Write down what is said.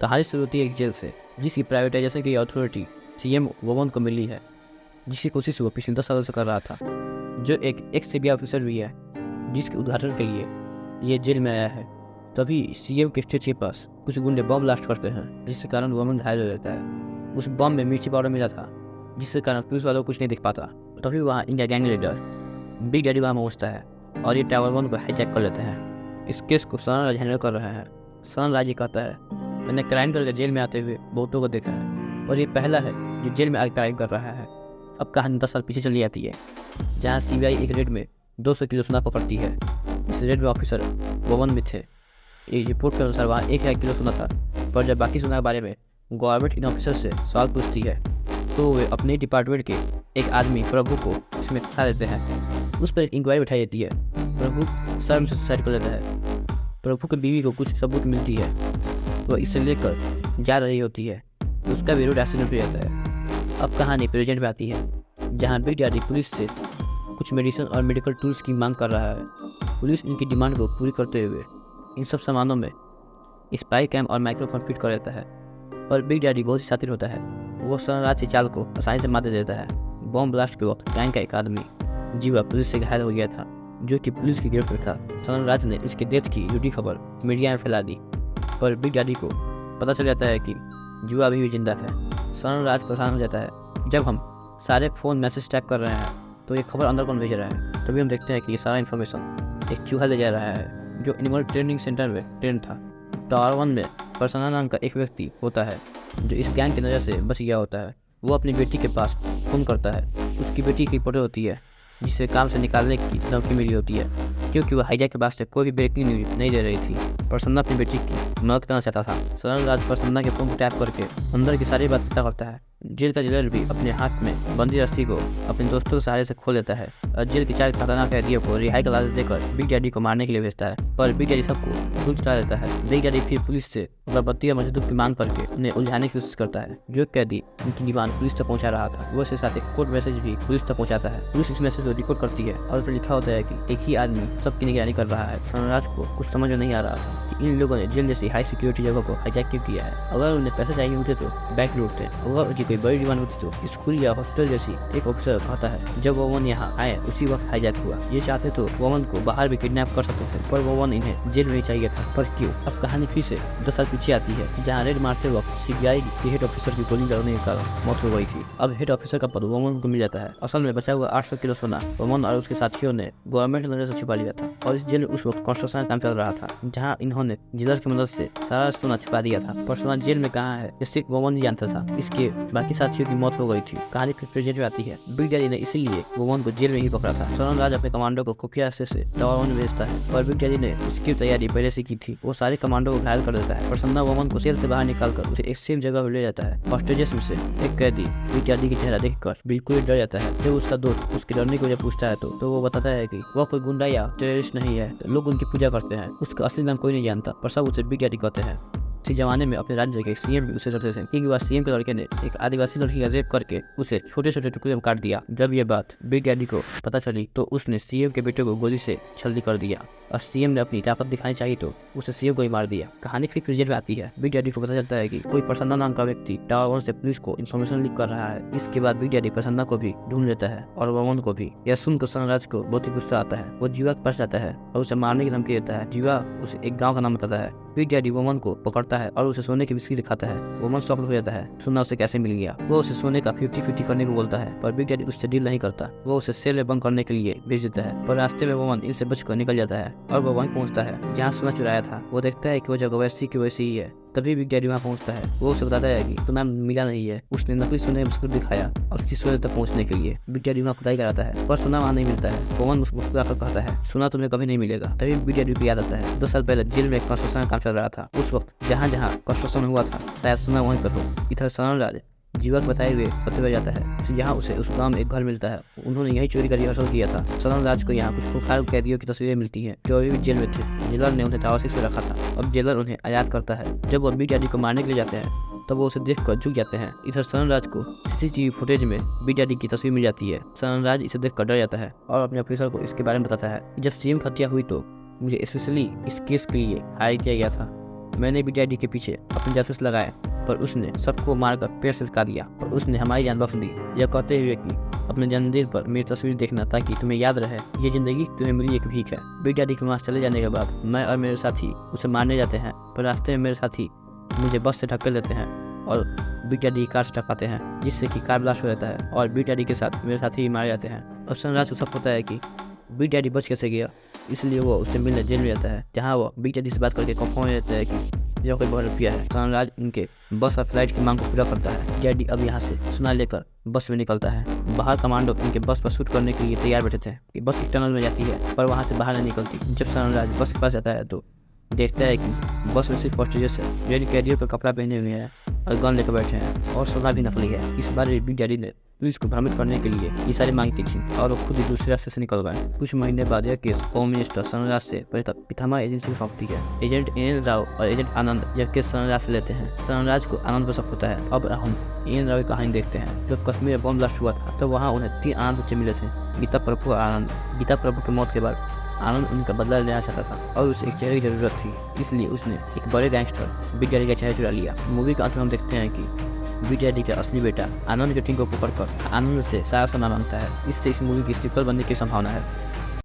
कहानी शुरू होती है एक जेल से, जिसकी प्राइवेटाइजेशन की अथॉरिटी सीएम वोमन को मिली है, जिसकी कोशिश वो पिछले 10 सालों से कर रहा था। जो एक एक्स सीबीआई ऑफिसर भी है, जिसके उद्घाटन के लिए ये जेल में आया है। तभी सीएम के स्टेज के पास कुछ गुंडे बम ब्लास्ट करते हैं, जिसके कारण वोमन घायल हो जाता है। उस बम में मिर्ची पाउडर मिला था, जिसके कारण पुलिस वालों को कुछ नहीं दिख पाता। तभी वहाँ India gang leader big daddy वहाँ पहुँचता है और ये टावर वन को हाईजैक कर लेते हैं। इस केस को सनराज हैंडल कर रहे हैं। सनराज ये कहता है, मैंने क्राइम करके जेल में आते हुए बहुतों को देखा है और ये पहला है जो जेल में आगे क्राइम कर रहा है। अब कहानी 10 साल पीछे चली जाती है, जहाँ सीबीआई एक रेड में 200 किलो सोना पकड़ती है। इस रेड में ऑफिसर वोमन भी थे। एक रिपोर्ट के अनुसार वहाँ 1,000 किलो सोना था, पर जब बाकी सोना के बारे में गवर्नमेंट इन ऑफिसर से सवाल पूछती है तो वे अपने डिपार्टमेंट के एक आदमी प्रभु को इसमें फंसा देते हैं। उस पर एक इंक्वायरी बैठाई जाती है। प्रभु शर्म से सुसाइड कर लेता है। प्रभु की बीवी को कुछ सबूत मिलती है, वह इसे लेकर जा रही होती है, तो उसका भी रोड एक्सीडेंट हो जाता है। अब कहानी प्रेजेंट में आती है, जहाँ बिग डैडी पुलिस से कुछ मेडिसिन और मेडिकल टूल्स की मांग कर रहा है। पुलिस इनकी डिमांड को पूरी करते हुए इन सब सामानों में स्पाई कैम और माइक्रोफोन फिट कर देता है। पर बिग डैडी बहुत ही शातिर होता है, वो सनराज के चाल को आसानी से मार दे देता है। बॉम्ब ब्लास्ट के वक्त गैंग का एक आदमी जीवा पुलिस से घायल हो गया था, जो कि पुलिस की गिरफ्त में था। सनराज ने इसके डेथ की झूठी खबर मीडिया में फैला दी, पर बिग डैडी को पता चल जाता है कि जीवा अभी भी जिंदा है। सनराज परेशान हो जाता है। जब हम सारे फ़ोन मैसेज टैप कर रहे हैं तो ये खबर अंदर कौन भेज रहा है। तभी हम देखते हैं कि ये सारा इन्फॉर्मेशन एक चूहा ले जा रहा है, जो एनिमल ट्रेनिंग सेंटर में ट्रेन था। टावर वन में प्रसन्ना नाम का एक व्यक्ति होता है, जो इस गैंग की नज़र से बच गया होता है। वो अपनी बेटी के पास फ़ोन करता है। उसकी बेटी की फोटो होती है, जिसे काम से निकालने की धमकी मिली होती है, क्योंकि वह हाईजैक के वास्ते कोई भी ब्रेकिंग न्यूज नहीं दे रही थी। प्रसन्ना अपनी बेटी की मदद करना चाहता था। सनराज प्रसन्ना के फोन को टैप करके अंदर की सारी बात पता करता है। जेल का जेलर भी अपने हाथ में बंदी रस्सी को अपने दोस्तों के सहारे से खोल देता है और जेल के 4 खतरनाक कैदियों को रिहाई का लालच देकर बिग डैडी को मारने के लिए भेजता है। पर बिग डैडी सबको धूल चढ़ा देता है। बिग डैडी फिर पुलिस से अगरबत्ती और मजदूर की मांग करके उन्हें उलझाने की कोशिश करता है। जो कैदी उनकी डिमांड पुलिस तक पहुंचा रहा था, वो इसके साथ एक कोड मैसेज भी पुलिस तक पहुंचाता है। पुलिस इस मैसेज को रिकॉर्ड करती है और उस पर लिखा होता है कि एक ही आदमी सबकी निगरानी कर रहा है। सनराज को कुछ समझ में नहीं आ रहा था कि इन लोगों ने जेल जैसी हाई सिक्योरिटी जगह को हाईजैक क्यों किया है। अगर उन्हें पैसे चाहिए होते तो बैंक लूटते, अगर उनकी कोई बड़ी डिमांड होती तो स्कूल या हॉस्टल जैसी एक ऑफिसर कहता है। जब वोमन यहाँ आए उसी वक्त हाईजैक हुआ। ये चाहते तो वोमन को बाहर भी किडनैप कर सकते थे, पर वोमन इन्हें जेल में ही चाहिए था। पर क्यों? अब कहानी फिर से 10 साल पीछे आती है, जहाँ रेड मारते वक्त सीबीआई के हेड ऑफिसर की गोली लगने के कारण मौत हो गई थी। अब हेड ऑफिसर का पद वोमन को मिल जाता है। असल में बचा हुआ 800 किलो सोना वोमन और उसके साथियों ने गवर्नमेंट नजर से छुपा लिया था, और इस जेल में उस वक्त कंस्ट्रक्शन का काम चल रहा था, जहाँ इन्होंने जेलर की मदद से सारा सोना छुपा दिया था। पर सोना जेल में कहाँ है ये सिर्फ वोमन ही जानता था। इसके बाकी साथियों की मौत हो गई थी। कहानी फिर प्रेजेंट में आती है। बिग डैडी ने इसीलिए वोमन को जेल में ही पकड़ा था। सनराज अपने कमांडो को खुफिया रास्ते से टावर वन भेजता है, पर बिग डैडी ने इसकी तैयारी पहले से की थी। वो सारे कमांडो को घायल कर देता है। प्रसन्ना वोमन को सेल से बाहर निकालकर उसे एक सेफ जगह पर ले जाता है। हॉस्टेजेस में से एक कैदी बिग डैडी की चेहरा देखकर बिल्कुल डर जाता है। जब उसका दोस्त उसके डरने की वजह पूछता है तो वो बताता है कि वह कोई गुंडा या टेररिस्ट नहीं है। लोग उनकी पूजा करते हैं। उसका असली नाम कोई नहीं जानता, पर सब उसे बिग डैडी कहते हैं। इसी जमाने में अपने राज्य के सीएम भी उसे डरते थे, क्योंकि वह सीएम के लड़के ने एक आदिवासी लड़की का रेप करके उसे छोटे छोटे टुकड़े में काट दिया। जब ये बात बिग डैडी को पता चली तो उसने सीएम के बेटे को गोली से छल्ली कर दिया, और सीएम ने अपनी ताकत दिखानी चाहिए तो उसे सीएम को ही मार दिया। कहानी फिर प्रेजेंट में आती है। बिग डैडी को पता चलता है कि कोई प्रसन्ना नाम का व्यक्ति टावर वन से पुलिस को इन्फॉर्मेशन लीक कर रहा है। इसके बाद बिग डैडी प्रसन्ना को भी ढूंढ लेता है और वोमन को भी। यह सुनकर सनराज को बहुत ही गुस्सा आता है। वो जीवा के पास जाता है और उसे मारने की धमकी देता है। जीवा उसे एक गाँव का नाम बताता है। बिग डैडी वोमन को पकड़ता है और उसे सोने की बिस्किट दिखाता है। वोमन शॉक हो जाता है, सोना उसे कैसे मिल गया। वो उसे सोने का 50-50 करने को बोलता है, पर बिग डैडी उससे डील नहीं करता। वो उसे सेल में बंद करने के लिए भेज देता है, पर रास्ते में वोमन इनसे बचकर निकल जाता है और वो वहीं पहुंचता है जहाँ सोना चुराया था। वो देखता है कि वो जगह वैसी की वैसी ही है। तभी बिग डैडी वहाँ पहुंचता है। वो उसे बताता है कि सोना मिला नहीं है। उसने नकली सोने का बिस्कुट दिखाया और किसी सोने तक पहुंचने के लिए बिग डैडी वहाँ खुदाई कराता है, पर सोना वहाँ नहीं मिलता है। वोमन मुस्कुराकर कहता है, सोना तुम्हें कभी नहीं मिलेगा। तभी बिग डैडी को याद आता है 2 साल पहले जेल में कंस्ट्रक्शन का काम चल रहा था। उस वक्त जहाँ जहाँ कंस्ट्रक्शन हुआ था शायद सोना वहीं पर हो। इधर सनराज जीवा को बताए हुए पते पर जाता है, जहाँ उसे उस गांव में एक घर मिलता है। उन्होंने यही चोरी का रिहर्सल किया था। सनराज को यहाँ कुछ खुखार कैदियों की तस्वीरें मिलती हैं, जो अभी भी जेल में थे। जेलर ने उन्हें टावर 6 में रखा था। अब जेलर उन्हें आजाद करता है। जब वो बिग डैडी को मारने के लिए जाते हैं तब वो उसे देखकर झुक जाते हैं। इधर सनराज को सीसीटीवी फुटेज में बिग डैडी की तस्वीर मिल जाती है। सनराज इसे देखकर डर जाता है और अपने ऑफिसर को इसके बारे में बताता है। जब सीएम की हत्या हुई तो मुझे स्पेशली इस केस के लिए हायर किया गया था। मैंने बिग डैडी के पीछे अपने जासूस लगाए, पर उसने सबको मारकर पेड़ से लटका दिया और उसने हमारी जान बख्श दी, यह कहते हुए कि अपने जन्मदिन पर मेरी तस्वीर देखना ताकि तुम्हें याद रहे ये ज़िंदगी तुम्हें मिली एक भीख है। बिग डैडी के वहाँ चले जाने के बाद मैं और मेरे साथी उसे मारने जाते हैं, पर रास्ते में मेरे साथी मुझे बस से धक्के लेते हैं और बिग डैडी की कार से टकराते हैं, जिससे कि कार ब्लास्ट हो जाता है और बिग डैडी के साथ मेरे साथी भी मारे जाते हैं। और सनराज को सब पता है कि बिग डैडी बच कैसे गया, इसलिए वो उससे मिलने जेल में जाता है, जहाँ वो बिग डैडी से बात करके कंफर्म हो जाता है कि यह कोई बहुत रुपया है। सनराज उनके बस और फ्लाइट की मांग को पूरा करता है। डैडी अब यहाँ से सुना लेकर बस में निकलता है। बाहर कमांडो इनके बस पर शूट करने के लिए तैयार बैठे थे कि बस एक टनल में जाती है, पर वहाँ से बाहर नहीं निकलती। जब सनराज बस के पास जाता है तो देखता है कि बस में सिर्फ हॉस्टेजेस है। डैडी कैरियर पर कपड़ा पहने हुए हैं और गन लेकर बैठे हैं और सोना भी नकली है। इस बार बिग डैडी ने पुलिस को भ्रमित करने के लिए ये सारी मांग की थी और वो खुद ही दूसरे रास्ते से निकल गए। कुछ महीने बाद यह केस होम मिनिस्टर सनराज से पिथामा एजेंसी को सौंपती है। एजेंट एन राव और एजेंट आनंद यह केस सनराज से लेते हैं। सनराज को आनंद पर शक होता है। अब हम एन राव की कहानी देखते हैं। जब कश्मीर में बम ब्लास्ट हुआ था तो वहाँ उन्हें 3 आनंद बच्चे मिले थे, गीता प्रभु और आनंद। गीता प्रभु की मौत के बाद आनंद उनका बदला लेना चाहता था और उसे एक चेहरे की जरूरत थी, इसलिए उसने एक बड़े गैंगस्टर बिग डैडी का चेहरा चुरा लिया। मूवी का अंत में हम देखते हैं कि बिग डैडी का असली बेटा आनंद के टीम को पकड़कर आनंद से सारा सोना मांगता है। इससे इस मूवी की सीक्वल बनने की संभावना है।